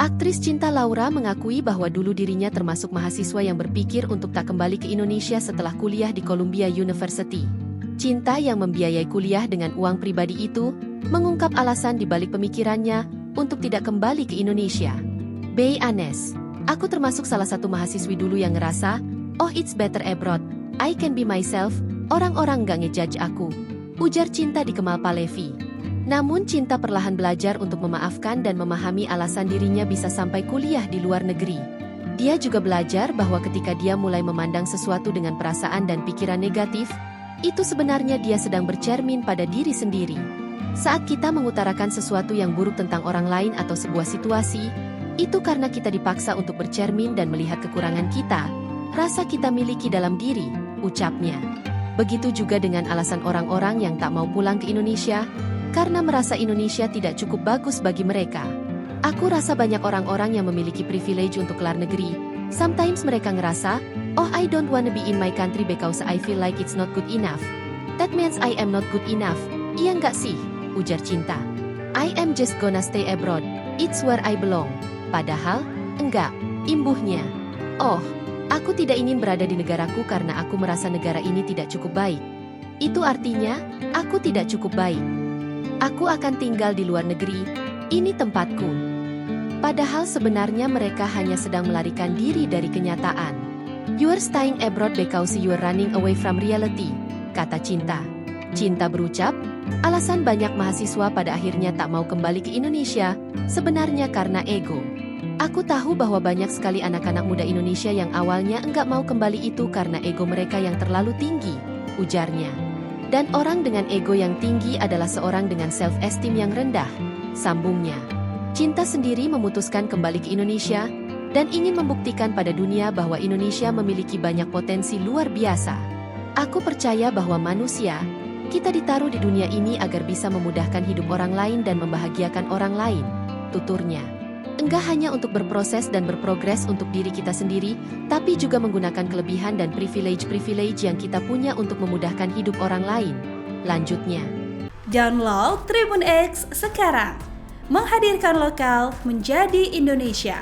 Aktris Cinta Laura mengakui bahwa dulu dirinya termasuk mahasiswa yang berpikir untuk tak kembali ke Indonesia setelah kuliah di Columbia University. Cinta yang membiayai kuliah dengan uang pribadi itu, mengungkap alasan di balik pemikirannya untuk tidak kembali ke Indonesia. Be honest, aku termasuk salah satu mahasiswi dulu yang ngerasa, oh it's better abroad, I can be myself, orang-orang gak ngejudge aku. Ujar Cinta di Kemal Palevi. Namun Cinta perlahan belajar untuk memaafkan dan memahami alasan dirinya bisa sampai kuliah di luar negeri. Dia juga belajar bahwa ketika dia mulai memandang sesuatu dengan perasaan dan pikiran negatif, itu sebenarnya dia sedang bercermin pada diri sendiri. Saat kita mengutarakan sesuatu yang buruk tentang orang lain atau sebuah situasi, itu karena kita dipaksa untuk bercermin dan melihat kekurangan kita, rasa kita miliki dalam diri, ucapnya. Begitu juga dengan alasan orang-orang yang tak mau pulang ke Indonesia, karena merasa Indonesia tidak cukup bagus bagi mereka. Aku rasa banyak orang-orang yang memiliki privilege untuk keluar negeri. Sometimes mereka ngerasa, oh I don't wanna be in my country because I feel like it's not good enough. That means I am not good enough. Iya nggak sih? Ujar Cinta. I am just gonna stay abroad. It's where I belong. Padahal, enggak, imbuhnya. Oh, aku tidak ingin berada di negaraku karena aku merasa negara ini tidak cukup baik. Itu artinya, aku tidak cukup baik. Aku akan tinggal di luar negeri, ini tempatku. Padahal sebenarnya mereka hanya sedang melarikan diri dari kenyataan. You're staying abroad because you're running away from reality, kata Cinta. Cinta berucap, alasan banyak mahasiswa pada akhirnya tak mau kembali ke Indonesia, sebenarnya karena ego. Aku tahu bahwa banyak sekali anak-anak muda Indonesia yang awalnya enggak mau kembali itu karena ego mereka yang terlalu tinggi, ujarnya. Dan orang dengan ego yang tinggi adalah seorang dengan self-esteem yang rendah, sambungnya. Cinta sendiri memutuskan kembali ke Indonesia, dan ingin membuktikan pada dunia bahwa Indonesia memiliki banyak potensi luar biasa. Aku percaya bahwa manusia, kita ditaruh di dunia ini agar bisa memudahkan hidup orang lain dan membahagiakan orang lain, tuturnya. Enggak hanya untuk berproses dan berprogres untuk diri kita sendiri, tapi juga menggunakan kelebihan dan privilege-privilege yang kita punya untuk memudahkan hidup orang lain. Lanjutnya. Download Tribun X sekarang. Menghadirkan lokal menjadi Indonesia.